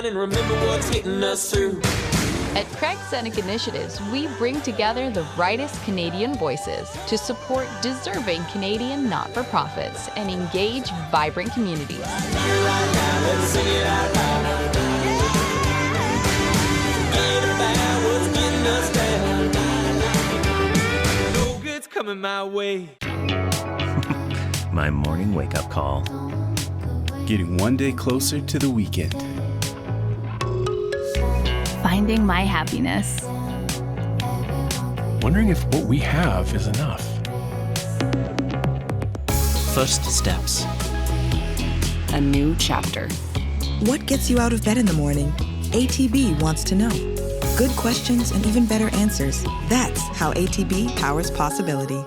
and remember what's getting us through. At Craig's ANNIKA Initiatives, we bring together the brightest Canadian voices to support deserving Canadian not-for-profits and engage vibrant communities. Right now, let's sing it out loud. Forget about what's getting us down. No good's coming my way. My morning wake-up call. Getting one day closer to the weekend. Finding my happiness. Wondering if what we have is enough. First steps. A new chapter. What gets you out of bed in the morning? ATB wants to know. Good questions and even better answers. That's how ATB powers possibility.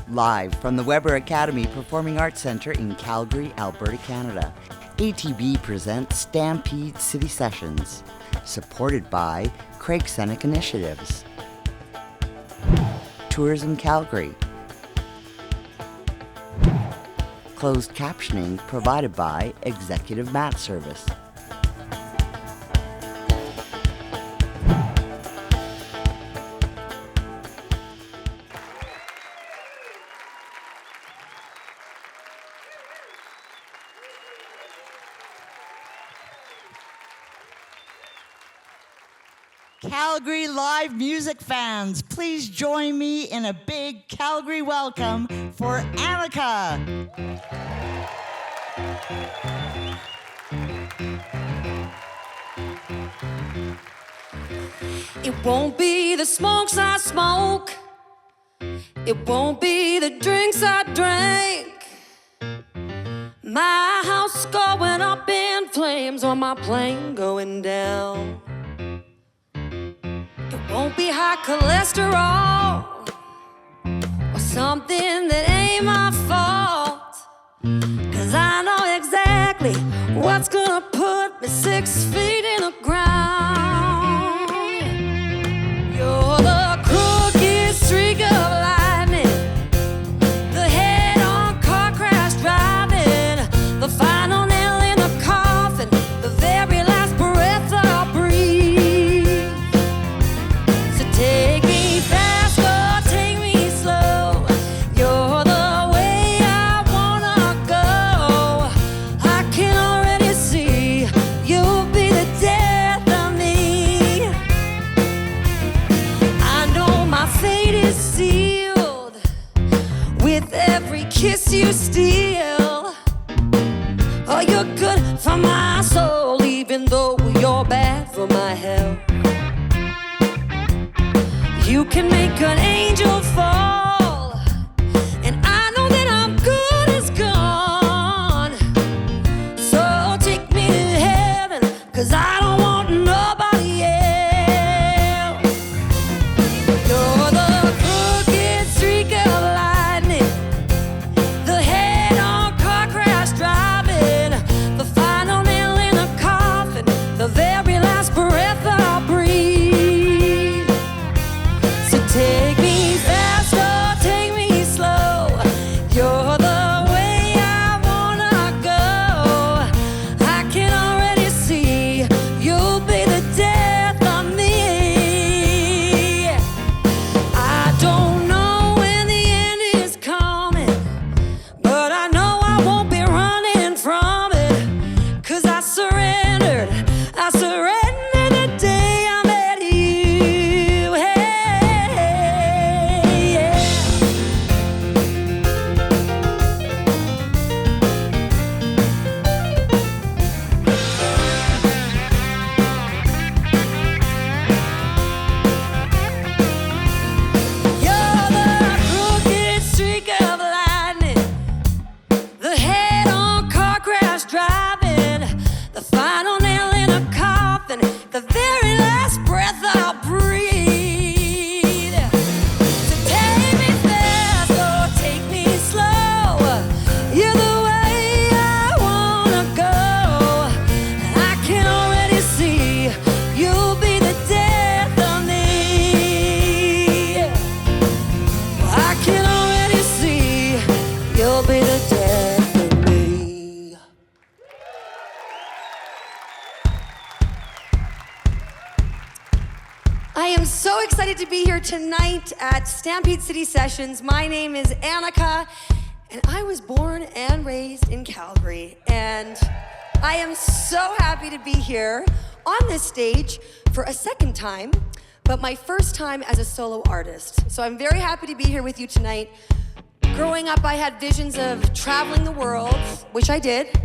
Live from the Weber Academy Performing Arts Centre in Calgary, Alberta, Canada, ATB presents Stampede City Sessions, supported by Craig's ANNIKA Initiatives, Tourism Calgary, closed captioning provided by Executive Mat Service. Calgary live music fans, please join me in a big Calgary welcome for ANNIKA. It won't be the smokes I smoke, it won't be the drinks I drank, my house going up in flames or my plane going down. Won't be high cholesterol or something that ain't my fault, 'cause I know exactly what's gonna put me 6 feet in the ground. You're the crooked streak of lightning, the head-on car crash driving, the final nail in the coffin, the very last breath that I'll breathe. Take me fast or take me slow, you're the way I wanna go. I can already see you'll be the death of me. I know my fate is sealed with every kiss you steal. Oh, you're good for my soul, even though you're bad for my health. You can make an angel fall, and I know that I'm good as gone. So take me to heaven, 'cause I don't want nobody else. You're the crooked streak of lightning, the head-on car crash driving, the final nail in the coffin, the very last breath that I'll breathe. Take me fast or take me slow, you're the way I wanna go. I can already see you I am so excited to be here tonight at Stampede City Sessions. My name is ANNIKA, and I was born and raised in Calgary. And I am so happy to be here on this stage for a second time, but my first time as a solo artist. So I'm very happy to be here with you tonight. Growing up, I had visions of traveling the world, which I did.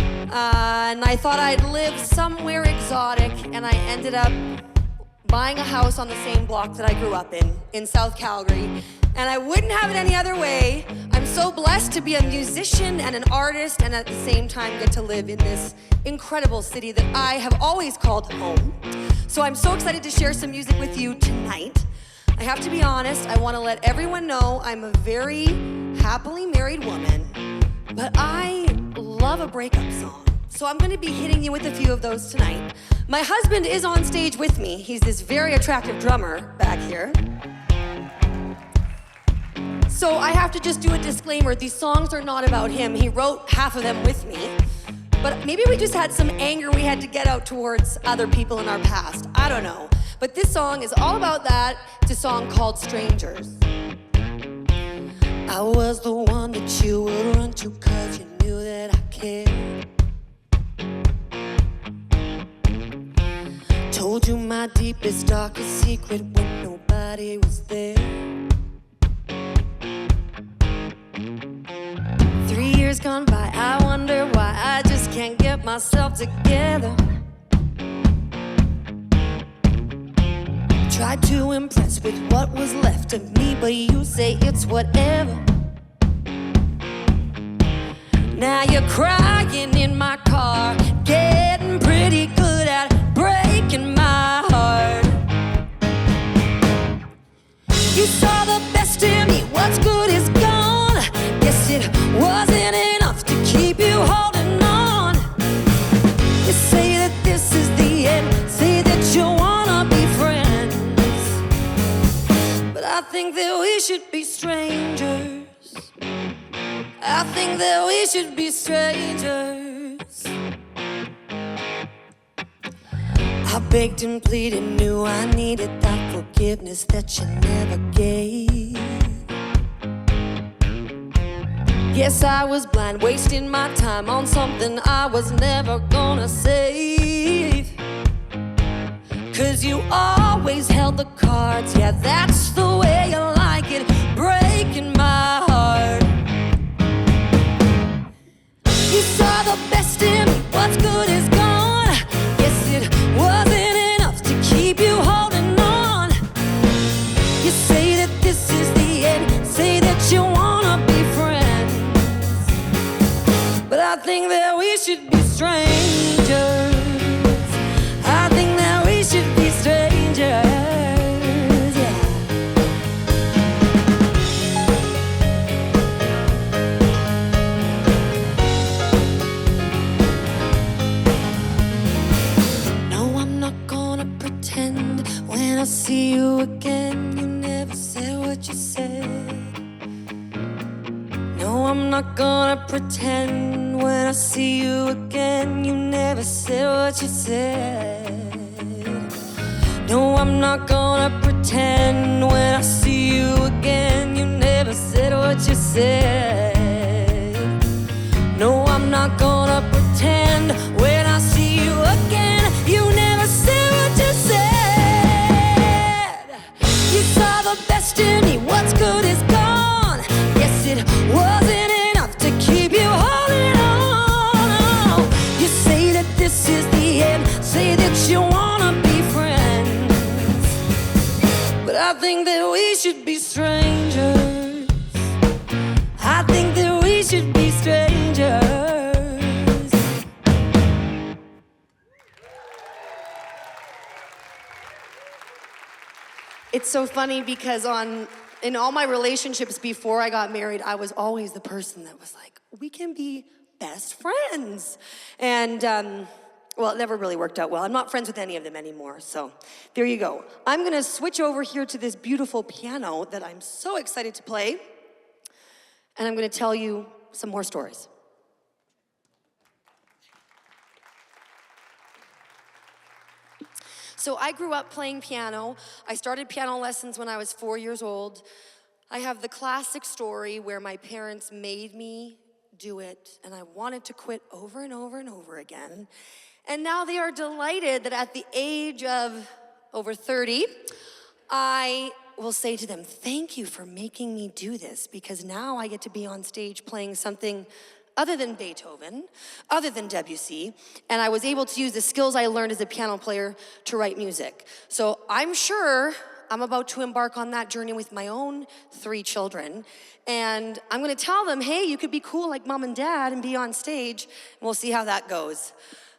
And I thought I'd live somewhere exotic, and I ended up buying a house on the same block that I grew up in South Calgary. And I wouldn't have it any other way. I'm so blessed to be a musician and an artist, and at the same time get to live in this incredible city that I have always called home. So I'm so excited to share some music with you tonight. I have to be honest, I want to let everyone know I'm a very happily married woman, but I love a breakup song. So I'm going to be hitting you with a few of those tonight. My husband is on stage with me. He's this very attractive drummer back here. So I have to just do a disclaimer. These songs are not about him. He wrote half of them with me. But maybe we just had some anger we had to get out towards other people in our past. I don't know. But this song is all about that. It's a song called Strangers. I was the one that you would run to 'cause you knew that I cared. Told you my deepest, darkest secret when nobody was there. 3 years gone by, I wonder why I just can't get myself together. Tried to impress with what was left of me, but you say it's whatever. Now you're crying in my car, getting pretty good at breaking my heart. You saw the best in me, what's good is gone. Guess it wasn't enough to keep you holding on. You say that this is the end, say that you wanna be friends, but I think that we should be strangers. I think that we should be strangers. I begged and pleaded, knew I needed that forgiveness that you never gave. Yes, I was blind, wasting my time on something I was never gonna save. 'Cause you always held the cards, yeah, that's the way you like it, breaking my heart. You saw the best in me, what's good is gone. Guess it wasn't enough to keep you holding on. You say that this is the end, say that you wanna be friends, but I think that we should be strangers. I think that we should be strangers. When I see you again, you never said what you said. No, I'm not gonna pretend. When I see you again, you never said what you said. No, I'm not gonna pretend. When I see you again, you never said what you said. No, I'm not gonna pretend. When I see you again, you never said what you said. You saw the best in me, what's good is gone. Yes, it wasn't enough to keep you holding on. You say that this is the end, say that you wanna be friends, but I think that we should be strangers. I think that we should be strangers. It's so funny because in all my relationships before I got married, I was always the person that was like, we can be best friends. And, well, it never really worked out well. I'm not friends with any of them anymore, so there you go. I'm gonna switch over here to this beautiful piano that I'm so excited to play, and I'm gonna tell you some more stories. So I grew up playing piano. I started piano lessons when I was 4 years old. I have the classic story where my parents made me do it, and I wanted to quit over and over and over again. And now they are delighted that at the age of over 30, I will say to them, thank you for making me do this, because now I get to be on stage playing something other than Beethoven, other than Debussy, and I was able to use the skills I learned as a piano player to write music. So I'm sure I'm about to embark on that journey with my own 3 children, and I'm gonna tell them, hey, you could be cool like mom and dad and be on stage, and we'll see how that goes.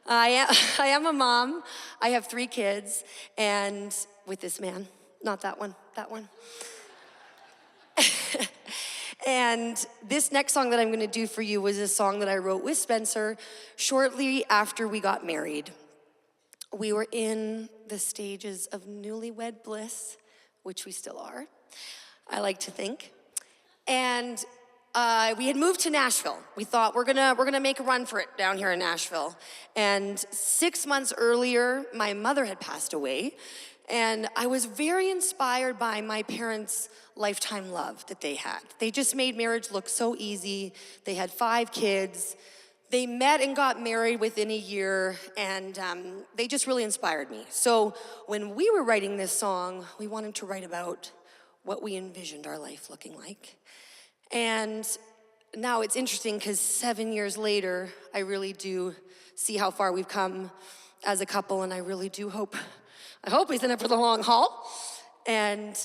I am a mom. I have 3 kids, and with this man, not that one, that one. And this next song that I'm gonna do for you was a song that I wrote with Spencer shortly after we got married. We were in the stages of newlywed bliss, which we still are, I like to think. And we had moved to Nashville. We thought we're gonna make a run for it down here in Nashville. And 6 months earlier, my mother had passed away. And I was very inspired by my parents' lifetime love that they had. They just made marriage look so easy. They had 5 kids. They met and got married within a year, and they just really inspired me. So when we were writing this song, we wanted to write about what we envisioned our life looking like. And now it's interesting because 7 years later, I really do see how far we've come as a couple, and I really do hope he's in it for the long haul. And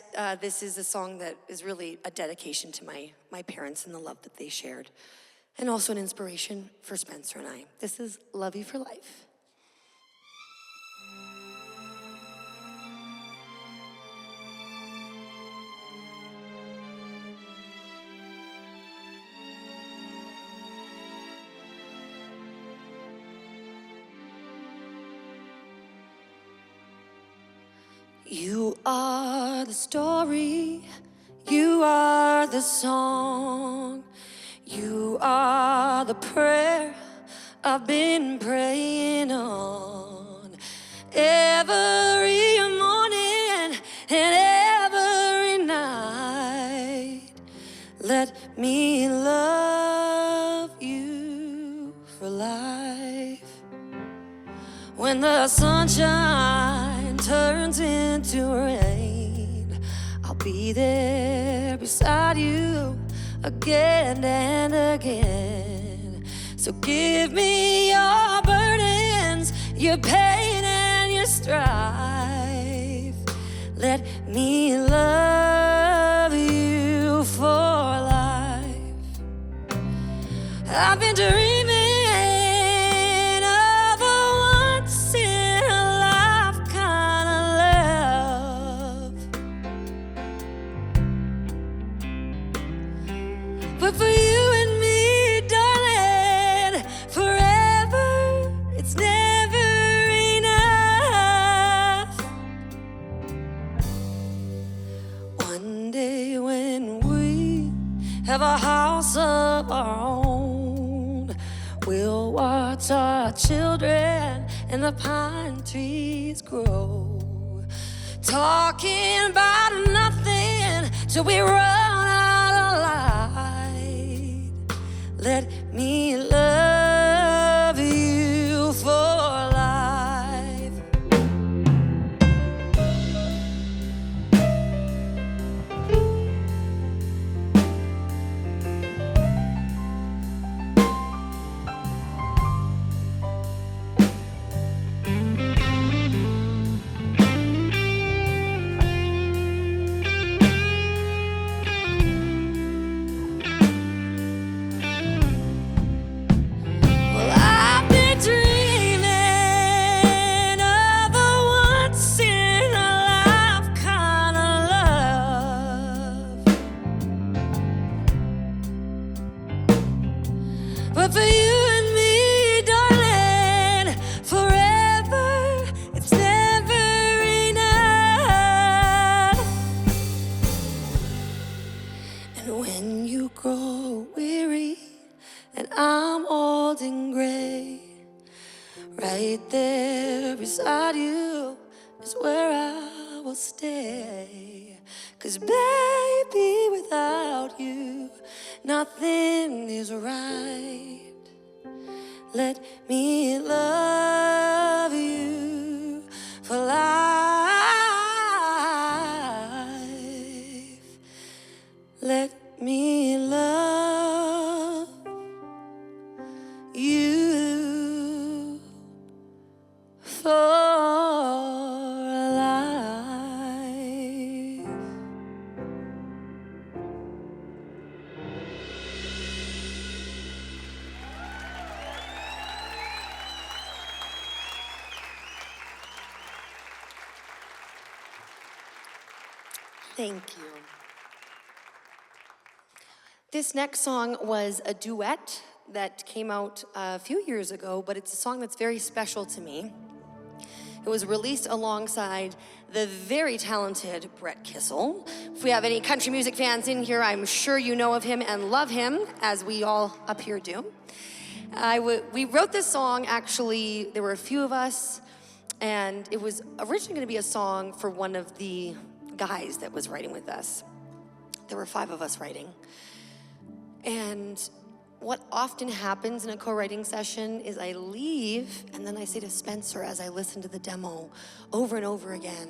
this is a song that is really a dedication to my parents and the love that they shared. And also an inspiration for Spencer and I. This is Love You for Life. You are the story, you are the song, you are the prayer I've been praying on every morning and every night. Let me love you for life. When the sunshine turns into rain, I'll be there beside you again and again. So give me your burdens, your pain and your strife. Let me love you for life. I've been dreaming of a once in a life kind of love, but for you and me, darling, forever, it's never enough. One day when we have a house of our own, we'll watch our children and the pine trees grow, talking about nothing till we run out of light. Let me love you for life. Well, I've been dreaming of a once in a life kind of love, but for you and me, darling, forever, it's never enough. And when you grow weary and I'm old and gray, right there beside you, is where I will stay. 'Cause baby, without you, nothing is right. Let me love you for life. Let me love you for life. Thank you. This next song was a duet that came out a few years ago, but it's a song that's very special to me. It was released alongside the very talented Brett Kissel. If we have any country music fans in here, I'm sure you know of him and love him, as we all up here do. We wrote this song, actually, there were a few of us, and it was originally gonna be a song for one of the guys that was writing with us. There were 5 of us writing. And what often happens in a co-writing session is I leave and then I say to Spencer as I listen to the demo over and over again,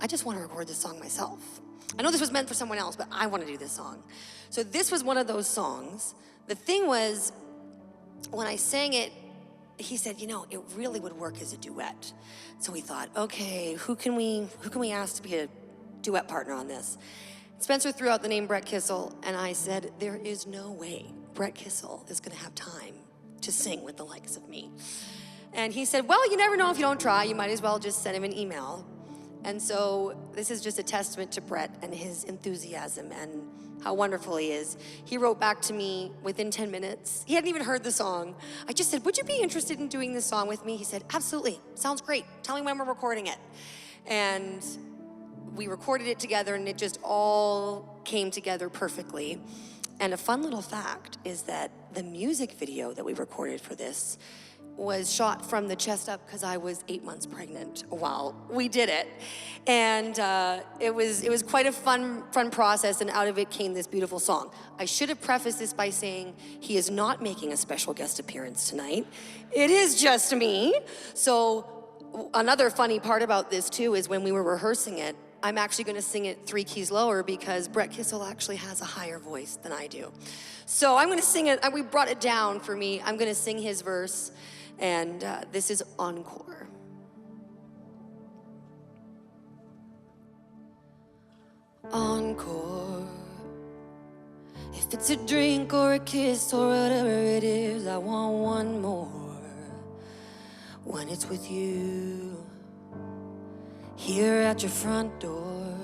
I just want to record this song myself. I know this was meant for someone else, but I want to do this song. So this was one of those songs. The thing was, when I sang it, he said, you know, it really would work as a duet. So we thought, okay, who can we ask to be a duet partner on this? Spencer threw out the name Brett Kissel, and I said, there is no way Brett Kissel is gonna have time to sing with the likes of me. And he said, well, you never know if you don't try, you might as well just send him an email. And so this is just a testament to Brett and his enthusiasm and how wonderful he is. He wrote back to me within 10 minutes. He hadn't even heard the song. I just said, would you be interested in doing this song with me? He said, absolutely, sounds great. Tell me when we're recording it. And we recorded it together and it just all came together perfectly. And a fun little fact is that the music video that we recorded for this was shot from the chest up because I was 8 months pregnant while we did it. And it was quite a fun process, and out of it came this beautiful song. I should have prefaced this by saying he is not making a special guest appearance tonight. It is just me. So another funny part about this too is when we were rehearsing it, I'm actually gonna sing it 3 keys lower because Brett Kissel actually has a higher voice than I do. So I'm gonna sing it, we brought it down for me. I'm gonna sing his verse, and this is Encore. Encore. If it's a drink or a kiss or whatever it is, I want one more. When it's with you, here at your front door.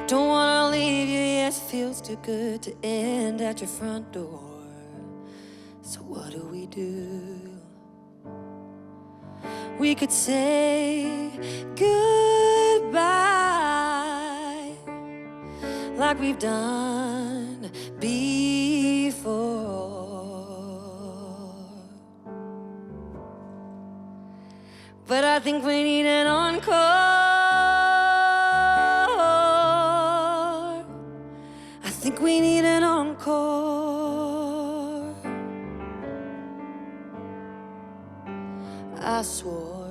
Don't wanna leave you, yes, feels too good to end at your front door. So what do? We could say goodbye like we've done before. But I think we need an encore. I think we need an encore. I swore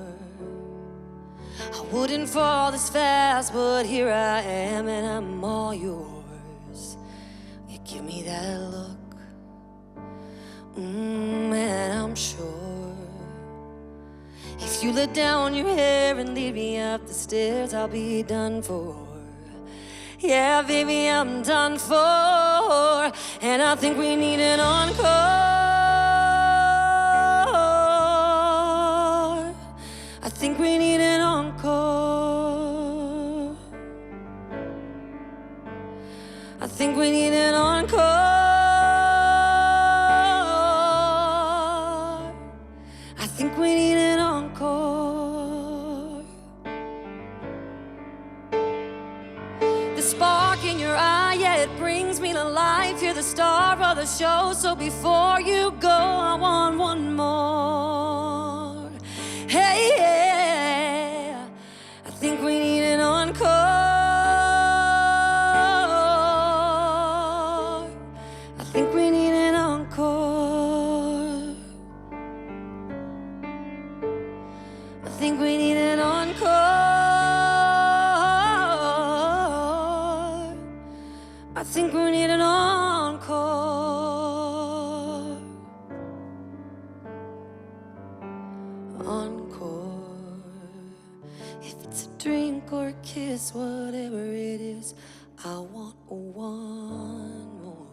I wouldn't fall this fast, but here I am and I'm all yours. You give me that look, and I'm sure if you let down your hair and lead me up the stairs, I'll be done for. Yeah, baby, I'm done for. And I think we need an encore. I think we need an encore. I think we need an encore. I think we need an encore. The spark in your eye, yeah, it brings me to life. You're the star of the show, so before you go, I want one more. Hey, yeah. I think we need an encore. I think we need an encore. Encore. If it's a drink or a kiss, whatever it is, I want one more.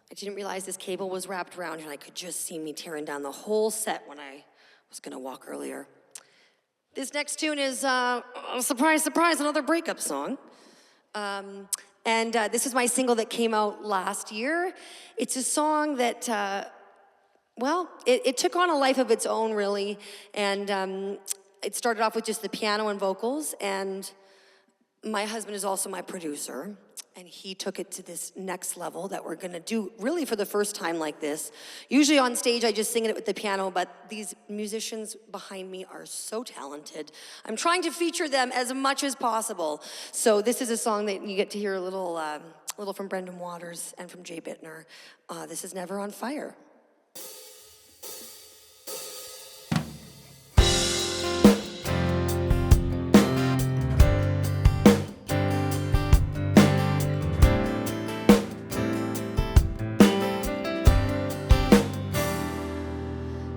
I didn't realize this cable was wrapped around and I could just see me tearing down the whole set when I was gonna walk earlier. This next tune is, surprise, surprise, another breakup song. This is my single that came out last year. It's a song that, it took on a life of its own, really. And it started off with just the piano and vocals. And my husband is also my producer. And he took it to this next level that we're gonna do really for the first time like this. Usually on stage, I just sing it with the piano, but these musicians behind me are so talented. I'm trying to feature them as much as possible. So this is a song that you get to hear a little from Brendan Waters and from Jay Bittner. This is Never on Fire.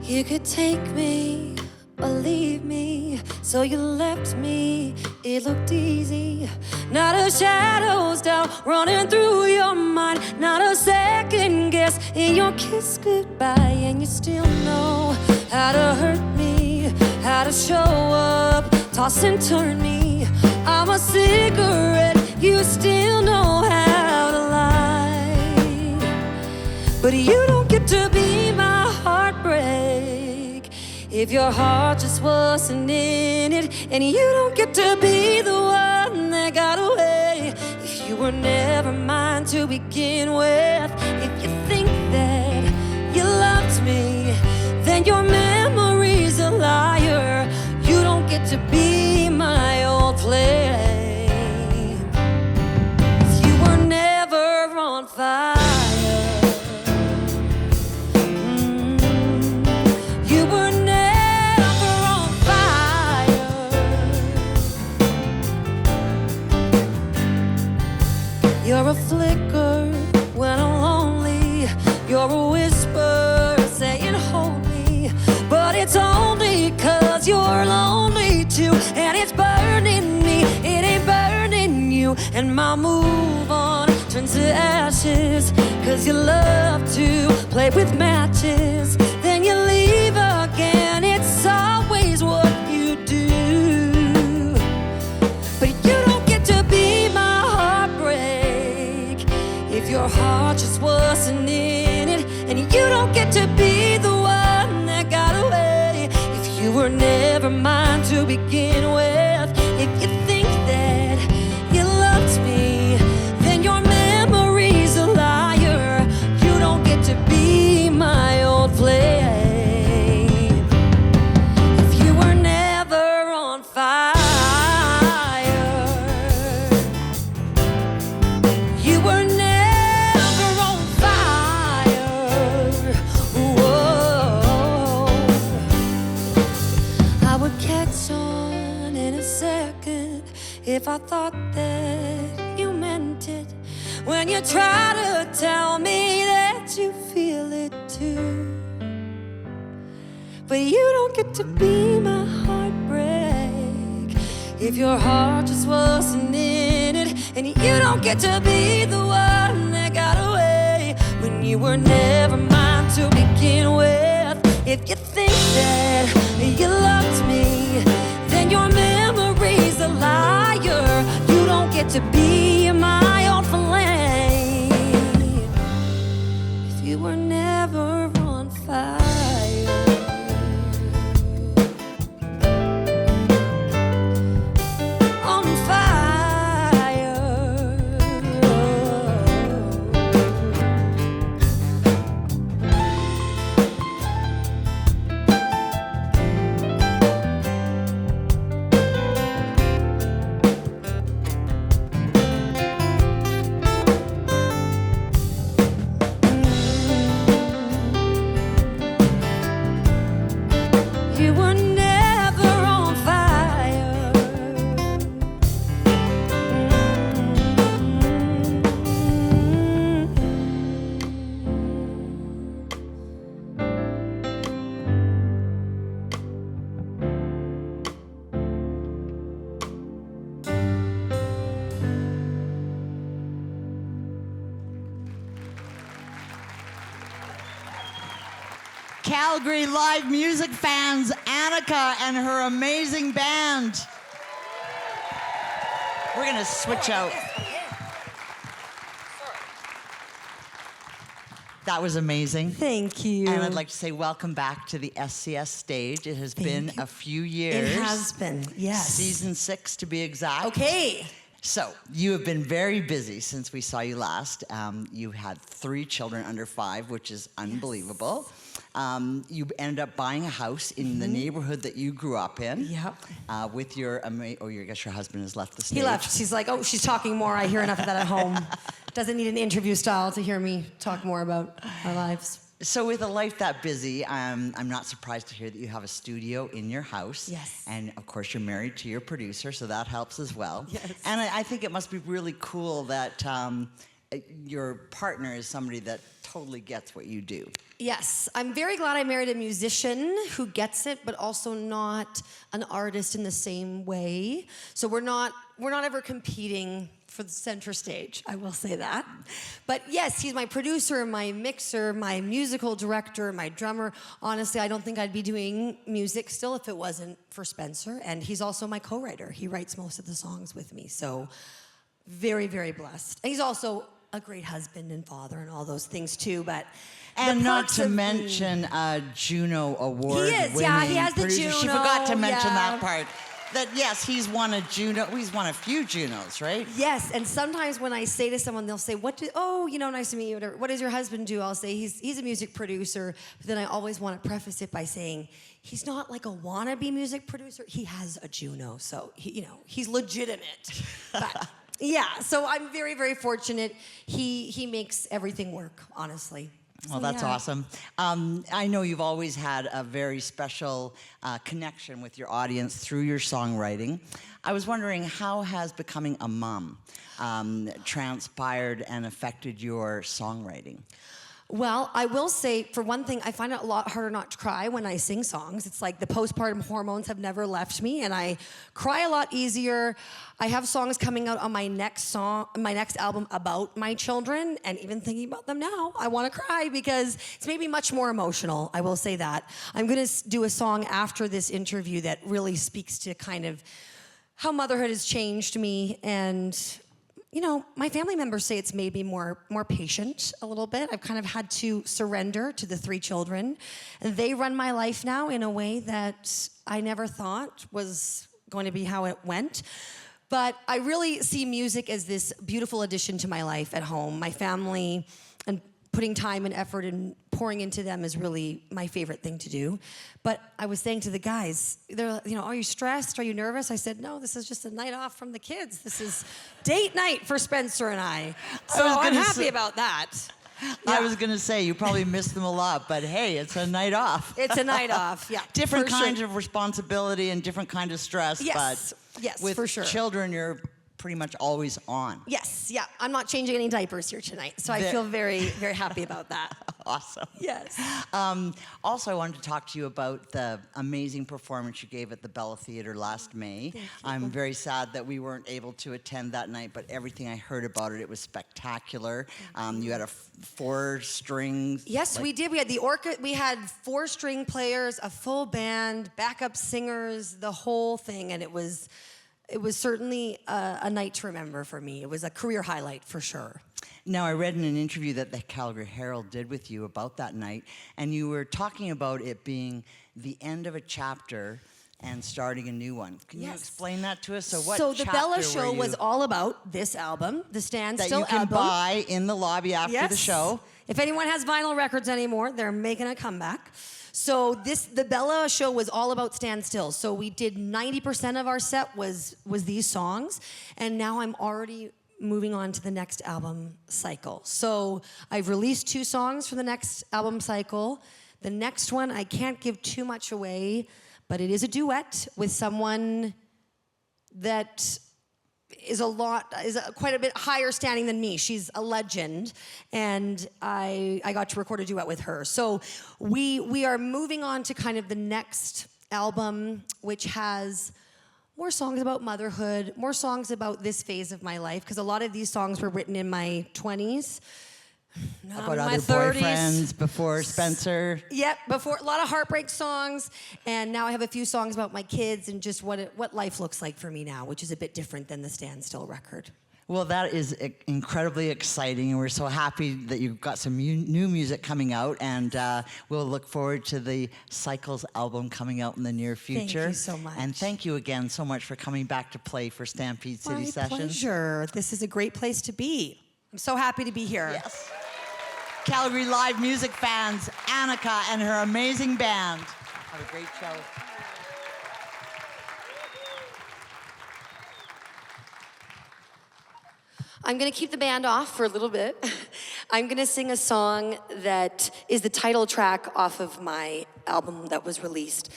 You could take me or leave me, so you left me, it looked easy. Not a shadow's doubt running through your mind, not a second guess in your kiss goodbye. And you still know how to hurt me, how to show up, toss and turn me. I'm a cigarette, you still know how to lie. But you don't get to be my heartbreak if your heart just wasn't in it. And you don't get to be the one that got away if you were never mine to begin with. If you think that you loved me, then your memory's a liar. You don't get to be my old flame if you were never on fire. You're a flicker when I'm lonely. You're a whisper saying hold me. But it's only 'cause you're lonely too. And it's burning me, it ain't burning you. And my move on turns to ashes 'cause you love to play with matches. Then you leave again, it's always what you do. But you don't get to be my heartbreak if your heart just wasn't in it. And you don't get to be the one that got away if you were never mine to begin with. If you think that you loved me, then your memory's a liar. You don't get to be my old flame if you were never on fire. You were never on fire. Whoa. I would catch on in a second if I thought that you meant it. When you try to tell me that you feel it too. But you don't get to be my heartbreak if your heart just wasn't in it. And you don't get to be the one that got away when you were never mine to begin with. If you think that you loved me, then your memory's a liar. You don't get to be my own flame if you were never on fire. On fire. Calgary live music fans, Annika and her amazing band. We're gonna switch out. That was amazing. Thank you. And I'd like to say welcome back to the SCS stage. It has been a few years. It has been, yes. Season 6 to be exact. Okay. So, you have been very busy since we saw you last. You had 3 children under 5, which is unbelievable. You ended up buying a house in the neighborhood that you grew up in. Yep. With your, I guess your husband has left the stage. He left. She's like, oh, she's talking more. I hear enough of that at home. Doesn't need an interview style to hear me talk more about our lives. So with a life that busy, I'm not surprised to hear that you have a studio in your house. Yes. And of course you're married to your producer, so that helps as well. Yes. And I think it must be really cool that your partner is somebody that totally gets what you do. Yes, I'm very glad I married a musician who gets it, but also not an artist in the same way. So we're not ever competing for the center stage, I will say that. But yes, he's my producer, my mixer, my musical director, my drummer. Honestly, I don't think I'd be doing music still if it wasn't for Spencer. And he's also my co-writer. He writes most of the songs with me. So very, very blessed. And he's also a great husband and father and all those things too, but and not to mention a Juno Award. He is, yeah, he has the producer. Juno. She forgot to mention yeah. that part. That yes, he's won a Juno. He's won a few Junos, right? Yes, and sometimes when I say to someone, they'll say, nice to meet you, whatever. What does your husband do? I'll say, he's a music producer. But then I always want to preface it by saying, he's not like a wannabe music producer. He has a Juno, so he's legitimate. But yeah, so I'm very, very fortunate. He makes everything work, honestly. Well, that's awesome. I know you've always had a very special connection with your audience through your songwriting. I was wondering, how has becoming a mom transpired and affected your songwriting? Well, I will say, for one thing, I find it a lot harder not to cry when I sing songs. It's like the postpartum hormones have never left me, and I cry a lot easier. I have songs coming out on my next album about my children, and even thinking about them now, I want to cry because it's made me much more emotional, I will say that. I'm going to do a song after this interview that really speaks to kind of how motherhood has changed me, and my family members say it's made me more patient a little bit. I've kind of had to surrender to the 3 children. And they run my life now in a way that I never thought was going to be how it went. But I really see music as this beautiful addition to my life at home. My family, and putting time and effort and pouring into them is really my favorite thing to do. But I was saying to the guys, they're, are you stressed? Are you nervous? I said, no, this is just a night off from the kids. This is date night for Spencer and I. So I'm happy about that. Yeah. I was going to say, you probably miss them a lot, but hey, it's a night off. It's a night off, yeah. Different kinds of responsibility and different kind of stress, yes. but yes, with for sure. children, you're pretty much always on. Yes, yeah. I'm not changing any diapers here tonight, so I feel very, very happy about that. Awesome. Yes. Also, I wanted to talk to you about the amazing performance you gave at the Bella Theatre last May. I'm very sad that we weren't able to attend that night, but everything I heard about it was spectacular. You had a 4-string. Yes, we did. We had the orchestra. We had 4-string players, a full band, backup singers, the whole thing, and it was certainly a night to remember for me. It was a career highlight for sure. Now, I read in an interview that the Calgary Herald did with you about that night, and you were talking about it being the end of a chapter and starting a new one. Can you explain that to us? So the Bella Show was all about this album, the Stand Still album. That you can buy in the lobby after the show. If anyone has vinyl records anymore, they're making a comeback. So the Bella Show was all about Stand Still. So we did 90% of our set was these songs, and now I'm already moving on to the next album cycle. So I've released 2 songs for the next album cycle. The next one, I can't give too much away, but it is a duet with someone that is quite a bit higher standing than me. She's a legend, and I got to record a duet with her. So we are moving on to kind of the next album, which has more songs about motherhood, more songs about this phase of my life, because a lot of these songs were written in my 20s. Now About I'm in my other 30s. boyfriends before Spencer. Yep, before a lot of heartbreak songs, and now I have a few songs about my kids and just what life looks like for me now, which is a bit different than the Stand Still record. Well, that is incredibly exciting, and we're so happy that you've got some new music coming out, and we'll look forward to the Cycles album coming out in the near future. Thank you so much. And thank you again so much for coming back to play for Stampede City Sessions. My pleasure. This is a great place to be. I'm so happy to be here. Yes. Calgary live music fans, ANNIKA and her amazing band. Have a great show. I'm going to keep the band off for a little bit. I'm going to sing a song that is the title track off of my album that was released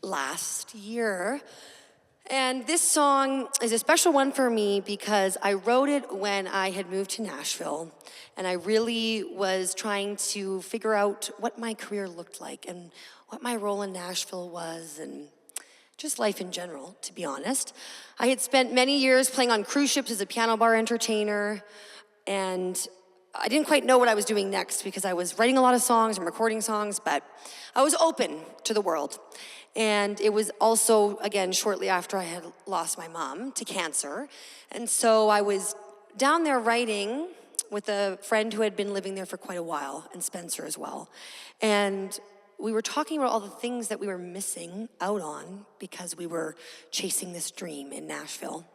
last year. And this song is a special one for me because I wrote it when I had moved to Nashville, and I really was trying to figure out what my career looked like and what my role in Nashville was, and just life in general, to be honest. I had spent many years playing on cruise ships as a piano bar entertainer, and I didn't quite know what I was doing next because I was writing a lot of songs and recording songs, but I was open to the world. And it was also, again, shortly after I had lost my mom to cancer. And so I was down there writing with a friend who had been living there for quite a while, and Spencer as well. And we were talking about all the things that we were missing out on because we were chasing this dream in Nashville.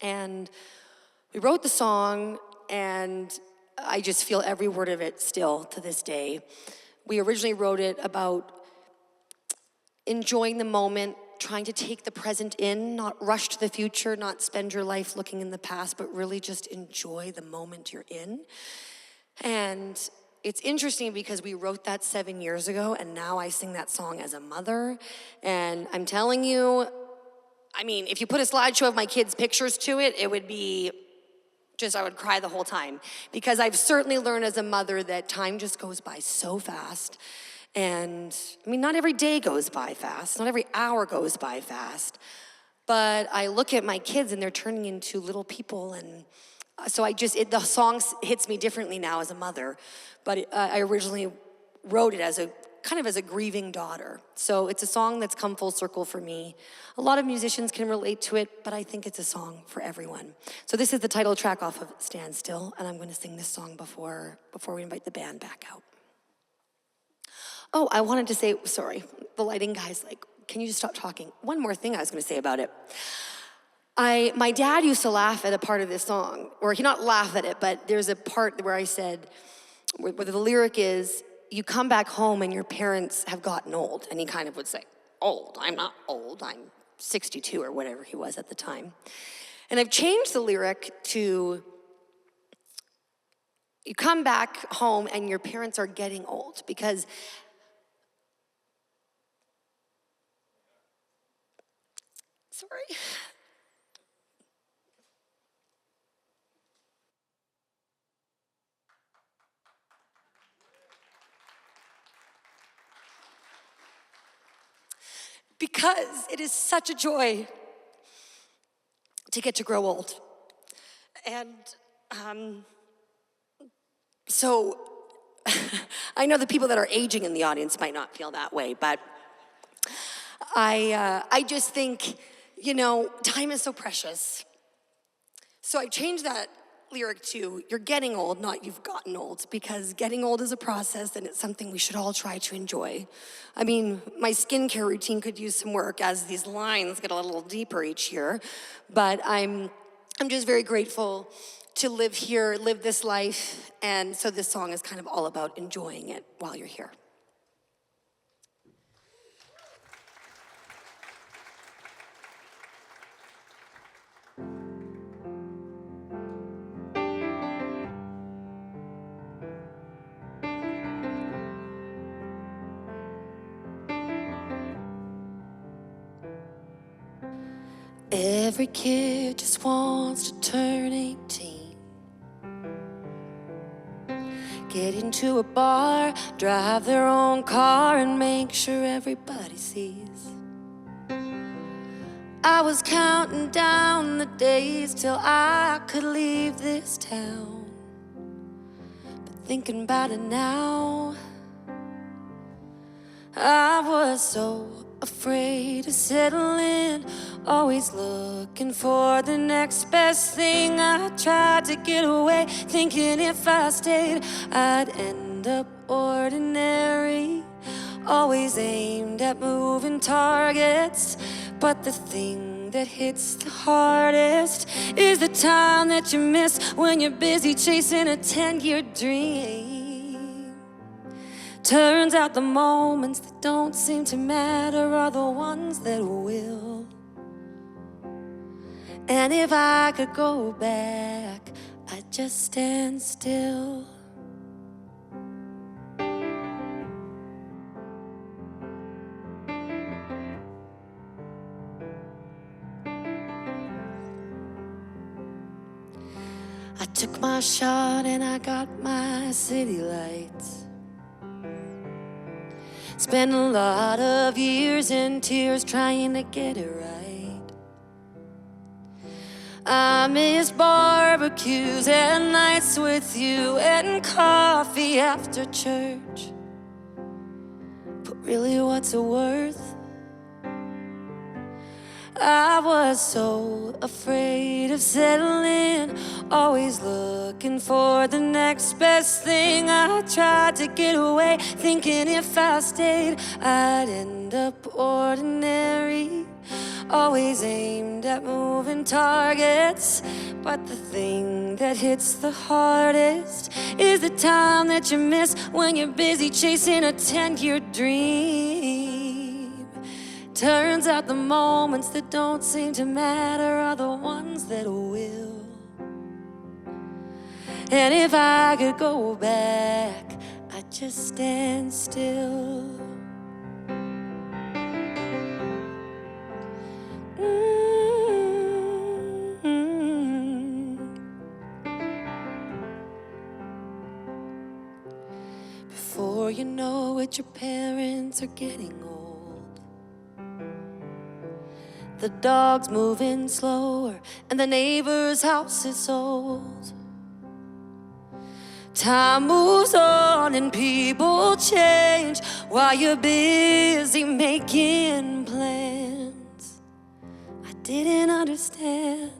And we wrote the song, and I just feel every word of it still to this day. We originally wrote it about enjoying the moment, trying to take the present in, not rush to the future, not spend your life looking in the past, but really just enjoy the moment you're in. And it's interesting because we wrote that 7 years ago, and now I sing that song as a mother. And I'm telling you, I mean, if you put a slideshow of my kids' pictures to it, it would be just, I would cry the whole time. Because I've certainly learned as a mother that time just goes by so fast. And I mean, not every day goes by fast, not every hour goes by fast, but I look at my kids and they're turning into little people, and so the song hits me differently now as a mother, but I originally wrote it as a grieving daughter. So it's a song that's come full circle for me. A lot of musicians can relate to it, but I think it's a song for everyone. So this is the title track off of Stand Still, and I'm going to sing this song before we invite the band back out. Oh, I wanted to say, sorry, the lighting guy's like, can you just stop talking? One more thing I was going to say about it. My dad used to laugh at a part of this song, or he not laugh at it, but there's a part where I said, where the lyric is, you come back home and your parents have gotten old. And he kind of would say, old? I'm not old. I'm 62 or whatever he was at the time. And I've changed the lyric to, you come back home and your parents are getting old, because sorry. Because it is such a joy to get to grow old. And so I know the people that are aging in the audience might not feel that way, but I just think, time is so precious. So I changed that lyric to, you're getting old, not you've gotten old, because getting old is a process and it's something we should all try to enjoy. I mean, my skincare routine could use some work as these lines get a little deeper each year, but I'm just very grateful to live here, live this life, and so this song is kind of all about enjoying it while you're here. Every kid just wants to turn 18. Get into a bar, drive their own car, and make sure everybody sees. I was counting down the days till I could leave this town. But thinking about it now. I was so afraid of settling, always looking for the next best thing. I tried to get away, thinking if I stayed, I'd end up ordinary. Always aimed at moving targets, but the thing that hits the hardest is the time that you miss when you're busy chasing a 10-year dream. Turns out the moments that don't seem to matter are the ones that will. And if I could go back, I'd just stand still. I took my shot and I got my city lights. Spent a lot of years in tears trying to get it right. I miss barbecues and nights with you and coffee after church. But really, what's it worth? I was so afraid of settling, always looking for the next best thing. I tried to get away, thinking if I stayed, I'd end up ordinary. Always aimed at moving targets, but the thing that hits the hardest is the time that you miss when you're busy chasing a 10-year dream. Turns out the moments that don't seem to matter are the ones that will. And if I could go back, I'd just stand still. Before you know it, your parents are getting old. The dog's moving slower and the neighbor's house is sold. Time moves on and people change while you're busy making plans. I didn't understand.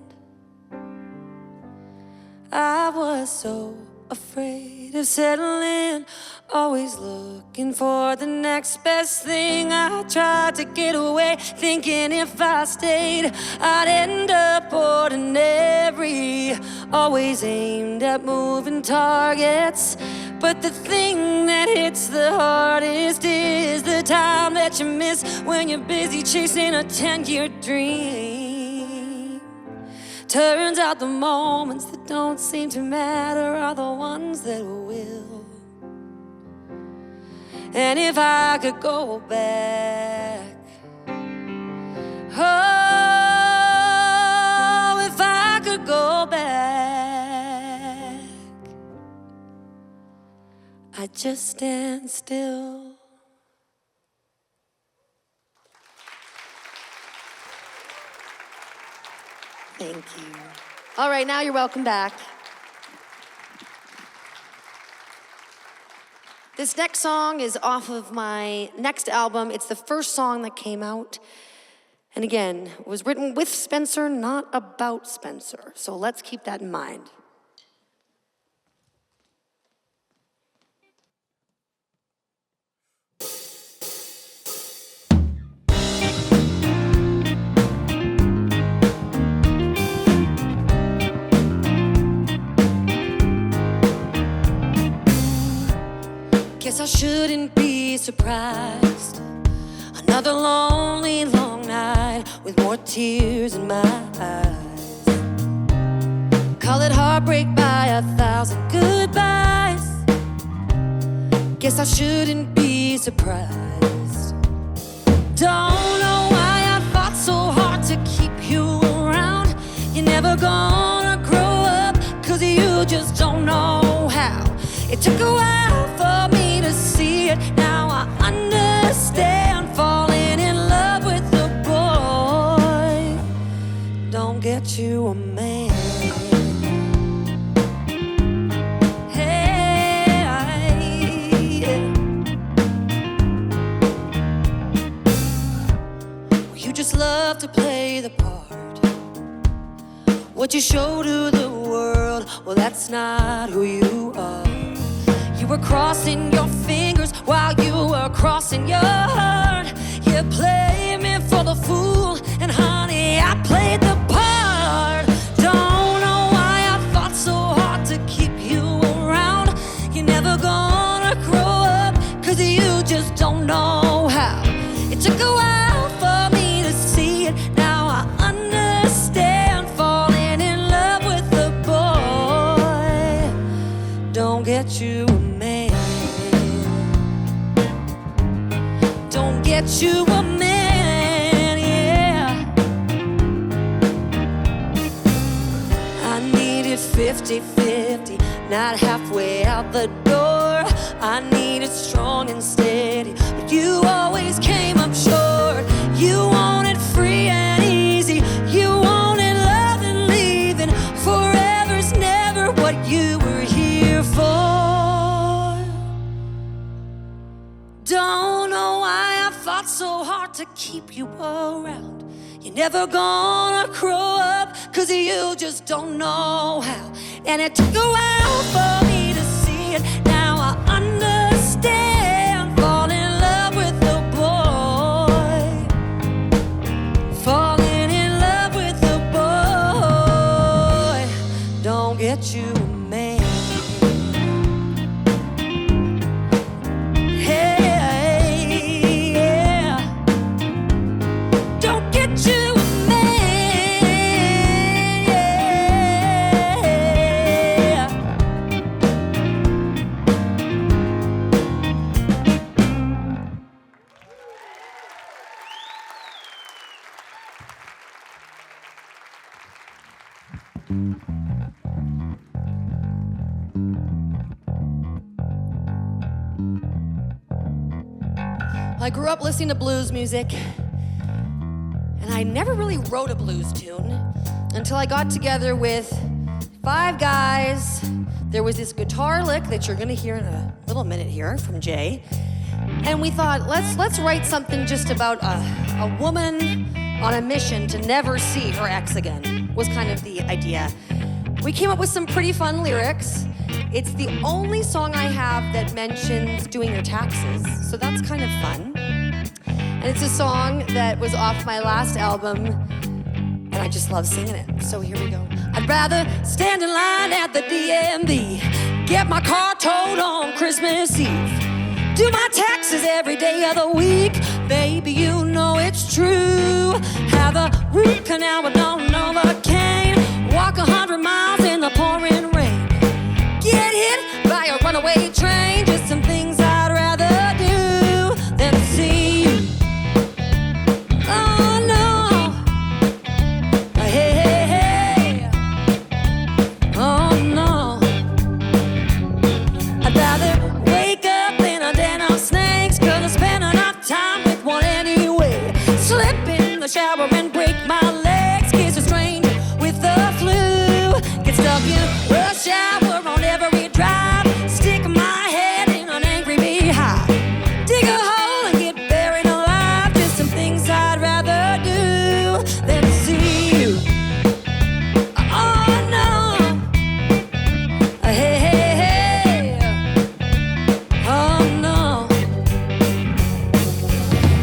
I was so afraid of settling, always looking for the next best thing. I tried to get away, thinking if I stayed, I'd end up ordinary. Always aimed at moving targets, but the thing that hits the hardest is the time that you miss when you're busy chasing a 10-year dream. Turns out the moments that don't seem to matter are the ones that will. And if I could go back, oh, if I could go back, I'd just stand still. Thank you. All right, now you're welcome back. This next song is off of my next album. It's the first song that came out. And again, it was written with Spencer, not about Spencer. So let's keep that in mind. Guess I shouldn't be surprised. Another lonely, long night with more tears in my eyes. Call it heartbreak by 1,000 goodbyes. Guess I shouldn't be surprised. Don't know why I fought so hard to keep you around. You're never gonna grow up, 'cause you just don't know how. It took a while for me to see it. Now I understand. Falling in love with a boy don't get you a man. Hey, love to play the part. What you show to the world, well, that's not who you are. You were crossing your fingers while you were crossing your heart. You played me for the fool, and honey, I played the part. Don't know why I fought so hard to keep you around. You're never gonna grow up, 'cause you just don't know how. It took a while for me to see it. Now I understand. Falling in love with the boy don't get you a man. Don't get you a man, yeah. I needed 50-50, not halfway out the door. I needed strong and steady, but you always came up short. You wanted free and easy, you wanted love and leaving. Forever's never what you were here for. Don't know why I fought so hard to keep you around. You're never gonna grow up, 'cause you just don't know how. And it took a while for me to see it. Now I understand. Fall in love with the boy. Falling in love with the boy don't get you a man. I grew up listening to blues music, and I never really wrote a blues tune until I got together with 5 guys. There was this guitar lick that you're gonna hear in a little minute here from Jay. And we thought, let's write something just about a woman on a mission to never see her ex again, was kind of the idea. We came up with some pretty fun lyrics. It's the only song I have that mentions doing your taxes, so that's kind of fun. And it's a song that was off my last album, and I just love singing it. So here we go. I'd rather stand in line at the DMV, get my car towed on Christmas Eve, do my taxes every day of the week. Baby, you know it's true. Have a root canal with no Novocaine, walk 100 miles in the pouring rain, get hit by a runaway train. Just some things I'd rather do than see you. Oh no. Hey, hey, hey. Oh no. I'd rather wake up in a den of snakes, 'cause I spend enough time with one anyway. Slip in the shower and break my legs, kiss a stranger with the flu, get stuck in rush hour on every drive, stick my head in an angry beehive, dig a hole and get buried alive. Just some things I'd rather do than see you. Oh no. Hey, hey, hey. Oh no.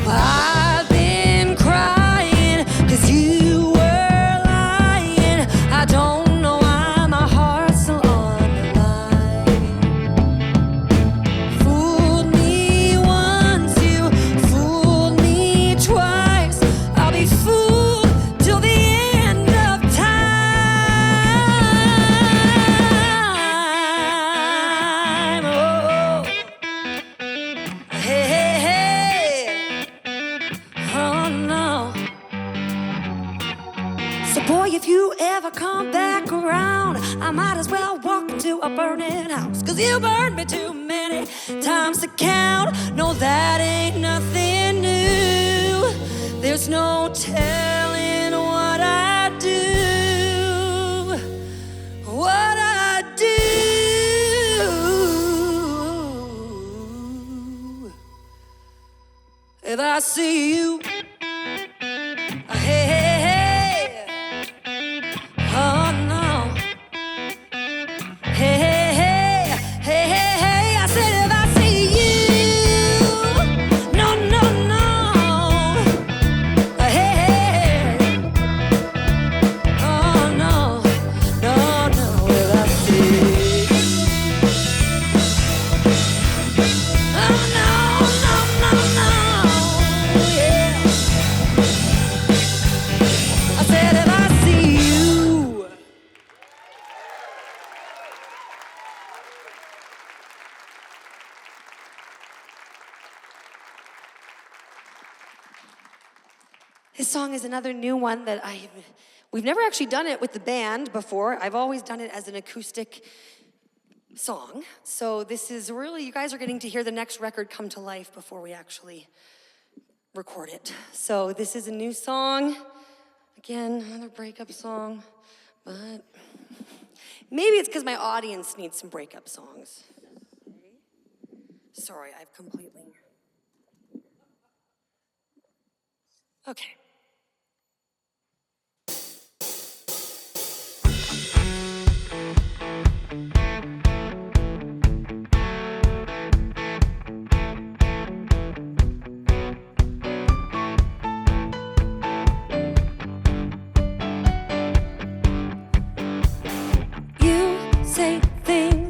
I've been crying 'cause you were lying. I don't know why my heart's still on the line. Fooled me once, you fooled me twice. I'll be fooled till the end of time. Oh, hey, hey, hey. Oh no. So boy, if you ever come back around, I might as well walk into a burning house, 'cause you burned me too many times to count. No, that ain't nothing new. There's no telling what I do. What I do. If I see you, hey, This song is another new one that we've never actually done it with the band before. I've always done it as an acoustic song. So this is really, you guys are getting to hear the next record come to life before we actually record it. So this is a new song. Again, another breakup song, but maybe it's because my audience needs some breakup songs. Sorry, I've completely... Okay.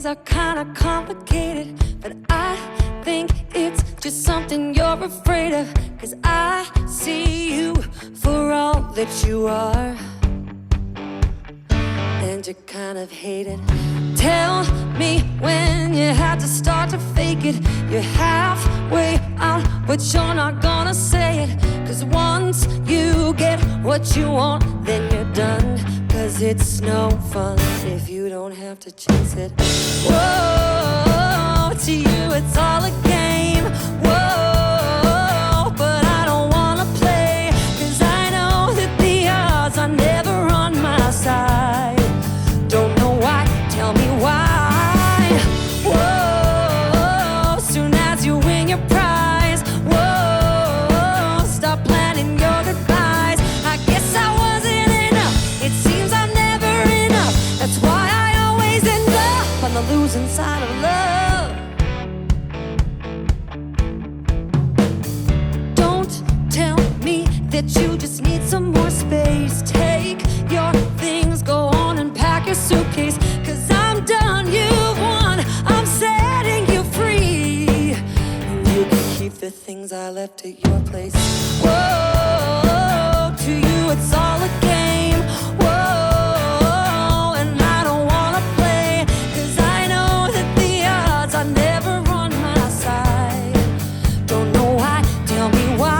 Are kinda complicated, but I think it's just something you're afraid of. 'Cause I see you for all that you are, and you kind of hate it. Tell me when you had to start to fake it. You're halfway out, but you're not gonna say it. 'Cause once you get what you want, then you're done. 'Cause it's no fun if you don't have to chase it. Whoa, to you it's all a game. Whoa, but I don't wanna play. 'Cause I know that the odds are never on my side. Don't know why, tell me why. Whoa, soon as you win your prize. Whoa, stop planning your goodbyes. I guess I wasn't enough. It seems I'm never enough. That's why I always end up on the losing side of love. Don't tell me that you just need some more space. Take your things, go on and pack your suitcase. 'Cause I'm done, you've won. I'm setting you free. And you can keep the things I left at your place. Whoa, to you it's all a game. Whoa, and I don't wanna play. 'Cause I know that the odds are never on my side. Don't know why, tell me why.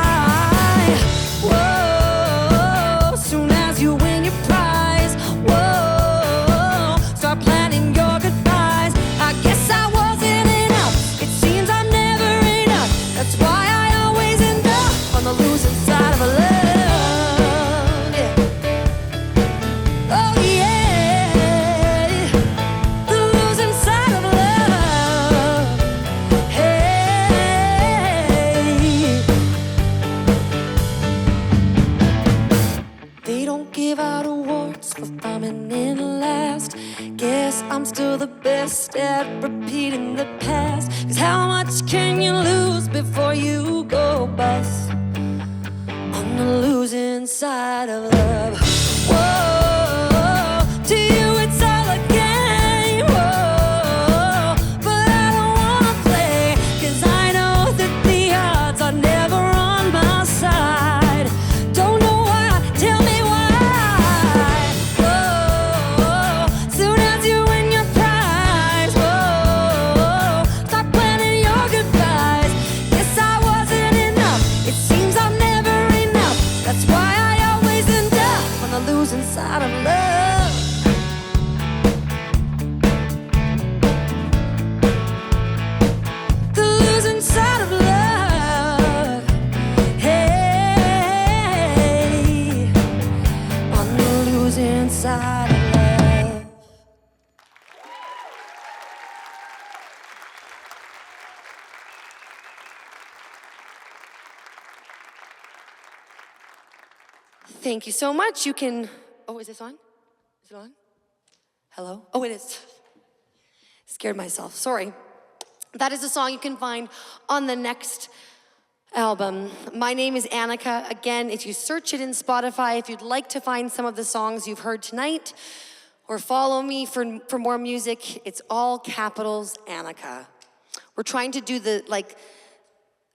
Whoa, soon as you win your prize. Whoa, start planning your goodbyes. I guess I wasn't enough. It seems I'm never enough. That's why I always end up on the losing side of a love. Yeah. Oh yeah, the losing side of love. Hey, they don't give out awards for coming in last. Guess I'm still the best at repeating the past. 'Cause how much can you lose before you go bust? On the losing side of love. Whoa, to you it's all a game. Whoa, but I don't wanna play. 'Cause I know that the odds are never on my side. Don't know why, tell me why. Whoa, soon as you win your prize. Whoa, start planning your goodbyes. Guess I wasn't enough. It seems I'm never enough. That's why I always end up on the losing side of love. The losing side of love. Hey, on the losing side of love. Thank you so much. You can, oh, is this on? Is it on? Hello? Oh, it is. Scared myself, sorry. That is a song you can find on the next album. My name is ANNIKA. Again, if you search it in Spotify, if you'd like to find some of the songs you've heard tonight, or follow me for more music, it's all capitals ANNIKA. We're trying to do the, like,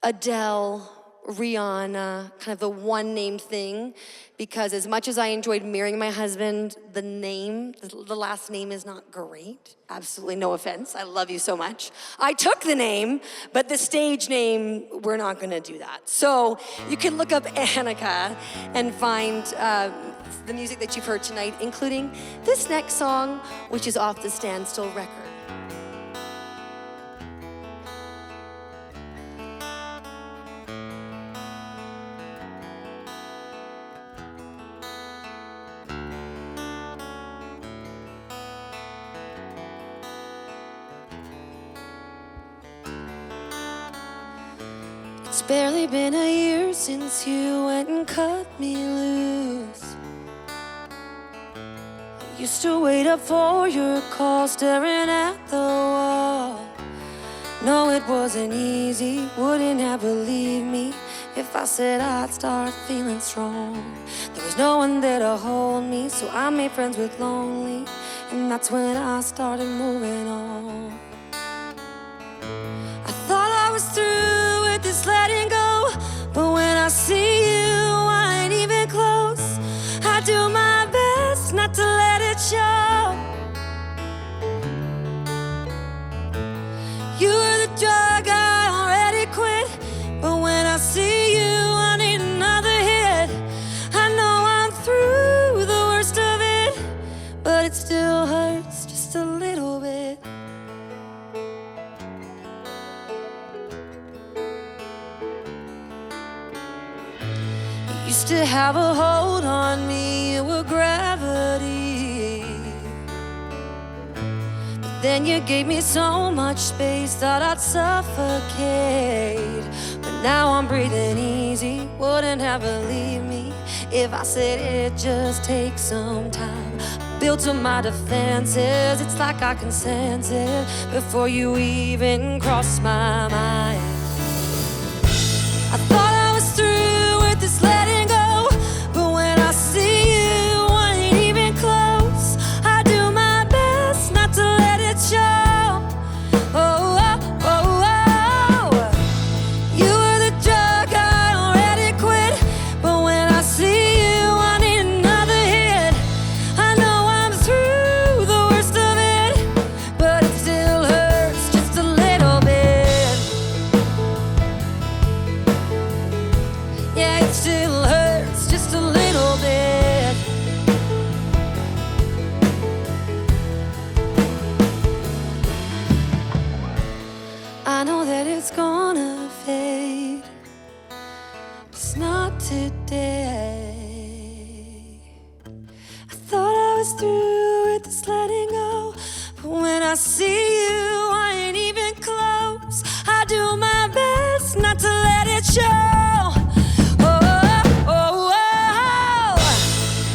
Adele Rihanna, kind of the one name thing, because as much as I enjoyed marrying my husband, the last name is not great. Absolutely no offense. I love you so much. I took the name, but the stage name, we're not gonna do that. So you can look up ANNIKA and find the music that you've heard tonight, including this next song, which is off the Standstill record. It's barely been a year since you went and cut me loose. I used to wait up for your call, staring at the wall. No, it wasn't easy, wouldn't have believed me if I said I'd start feeling strong. There was no one there to hold me, so I made friends with lonely, and that's when I started moving on. I thought I was through with this letting go, but when I see you, I ain't even close. I do my best not to let it show. You were the drug I already quit, but when I see you, I need another hit. I know I'm through the worst of it, but it still hurts just a little bit. You used to have a hold on me, you were gravity. But then you gave me so much space, thought I'd suffocate. But now I'm breathing easy, wouldn't have believed me if I said it just takes some time. Built to my defenses, it's like I can sense it before you even cross my mind. I thought I was through with this letting go, but when I see you, I ain't even close. I do my best not to let it show. Oh, oh, oh, oh. You were the drug I already quit, but when I see you, I need another hit. I know I'm through the worst of it, but it still hurts just a little bit. Yeah, it still hurts just a little bit. I know that it's gonna fade, just not today. I thought I was through with this letting go, but when I see you, I ain't even close. I do my best not to let it show. Oh, oh, oh, oh.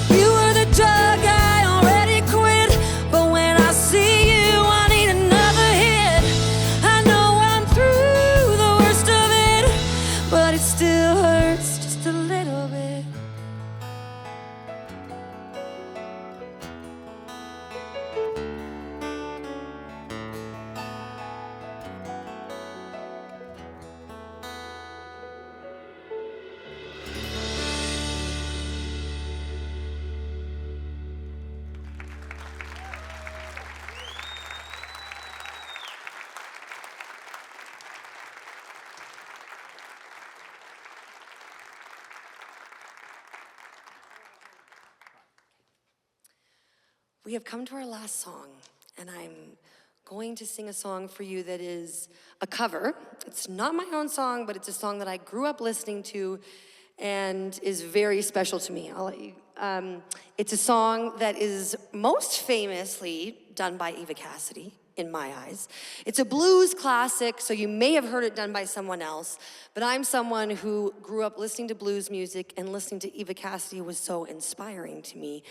You were the drug I already quit, but when I see you, I need another hit. I know I'm through the worst of it, but it still hurts just a little bit. We have come to our last song, and I'm going to sing a song for you that is a cover. It's not my own song, but it's a song that I grew up listening to and is very special to me. I'll let you. It's a song that is most famously done by Eva Cassidy, in my eyes. It's a blues classic, so you may have heard it done by someone else, but I'm someone who grew up listening to blues music, and listening to Eva Cassidy was so inspiring to me.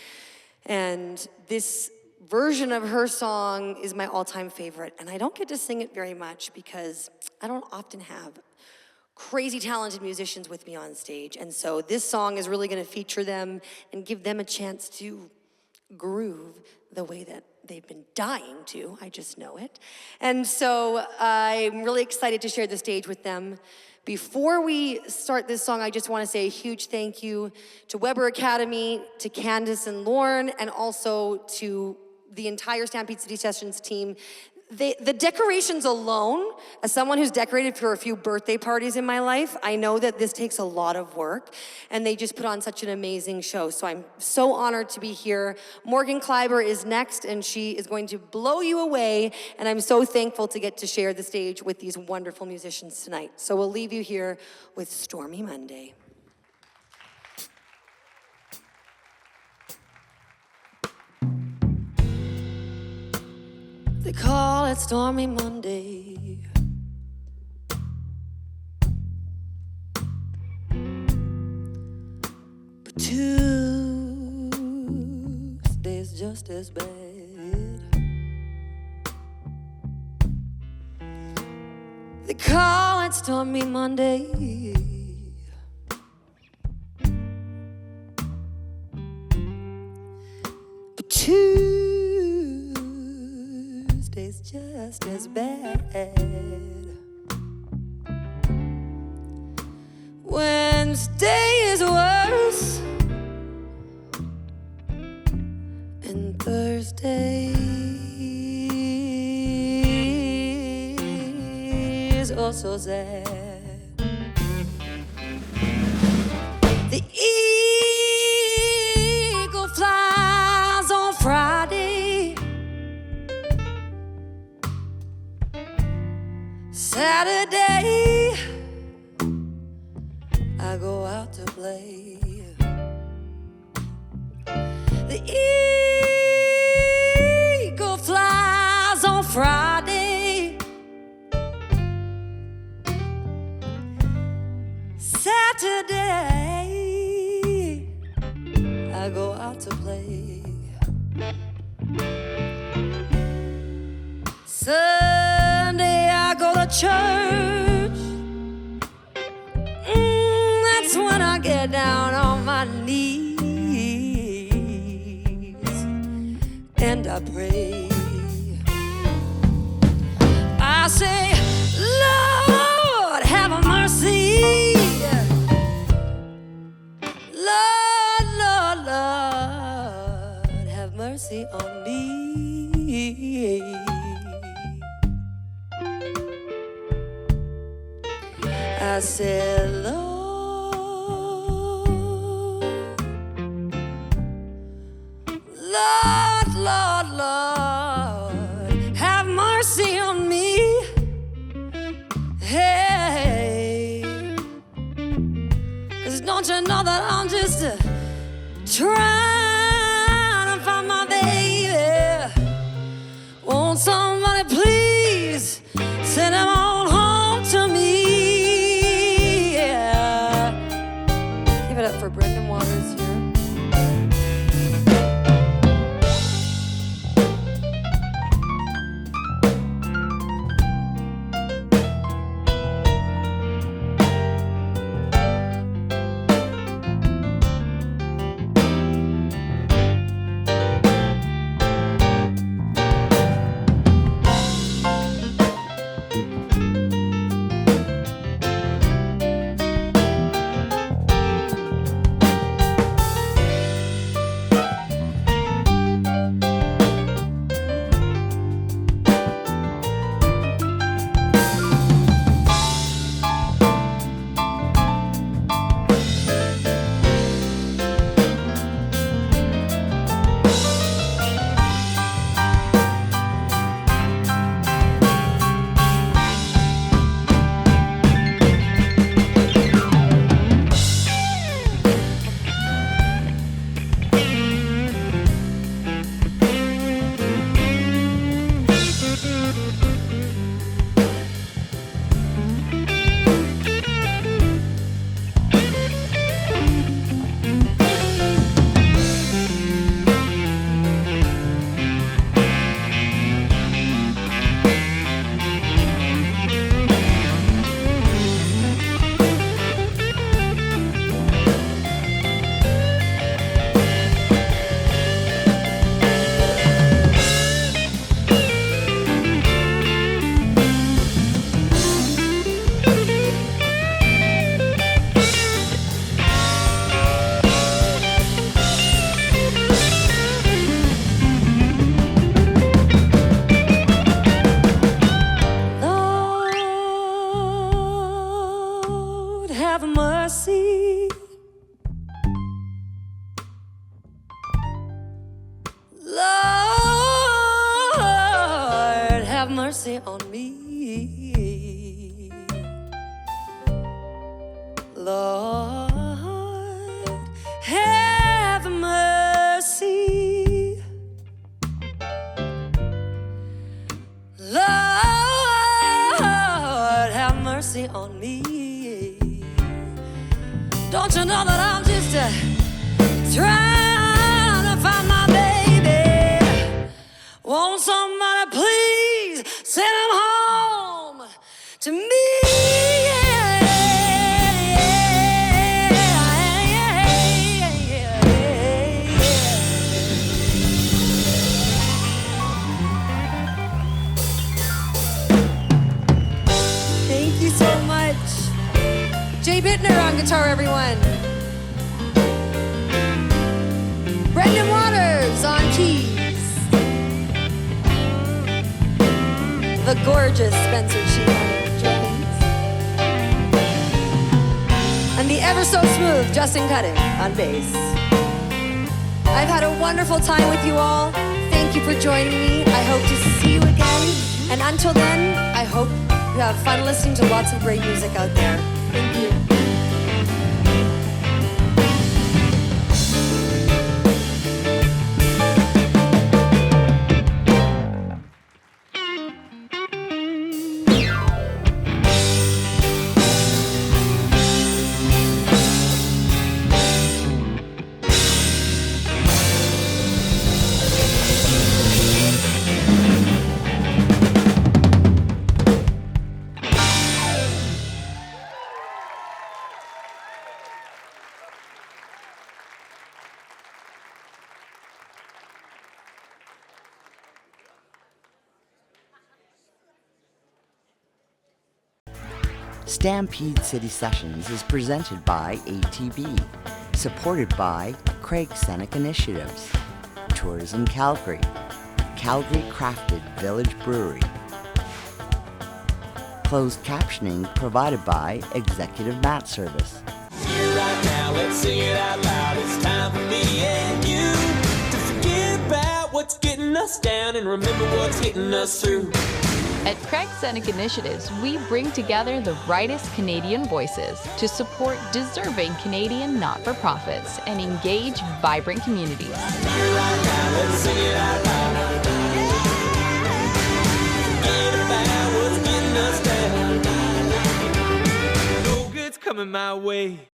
And this version of her song is my all-time favorite, and I don't get to sing it very much because I don't often have crazy talented musicians with me on stage, and so this song is really gonna feature them and give them a chance to groove the way that they've been dying to. I just know it. And so I'm really excited to share the stage with them. Before we start this song, I just want to say a huge thank you to Weber Academy, to Candace and Lauren, and also to the entire Stampede City Sessions team. The decorations alone, as someone who's decorated for a few birthday parties in my life, I know that this takes a lot of work, and they just put on such an amazing show. So I'm so honored to be here. Morgan Kleiber is next, and she is going to blow you away, and I'm so thankful to get to share the stage with these wonderful musicians tonight. So we'll leave you here with Stormy Monday. They call it Stormy Monday. But Tuesday's just as bad. They call it Stormy Monday. But Tuesday's just as bad. Wednesday is worse, and Thursday is also sad. The eagle flies on Friday. Saturday, I go out to play. The eagle flies on Friday. Saturday, I go out to play. Sunday, I go to church. That's when I get down on my knees and I pray. I say, Lord, have mercy. Lord, Lord, Lord, have mercy on me. I said, Lord, Lord, Lord, Lord, have mercy on me. Hey, 'cause don't you know that I'm just trying to find my baby? Won't somebody please send him on home to me? Give it up for Brendan Waters here. have mercy. Lord, have mercy on me. Lord, have mercy. Lord, have mercy on me. Don't you know that I'm just trying to find my baby? Won't somebody please send him home to me? Thank you so much. Jay Bittner on guitar, everyone. Brendan Waters on keys. The gorgeous Spencer Sheehan on drums. And the ever so smooth Justin Cutting on bass. I've had a wonderful time with you all. Thank you for joining me. I hope to see you again. And until then, I hope you have fun listening to lots of great music out there. Thank you. Stampede City Sessions is presented by ATB, supported by Craig Seneck Initiatives, Tourism Calgary, Calgary Crafted Village Brewery. Closed captioning provided by Executive Mat Service. Here right now, let's sing it out loud. It's time for me and you to forget about what's getting us down and remember what's getting us through. At Craig Seneck Initiatives, we bring together the rightest Canadian voices to support deserving Canadian not-for-profits and engage vibrant communities. Here right now, let's sing it out loud. Forget about what's getting us down. No good's coming my way.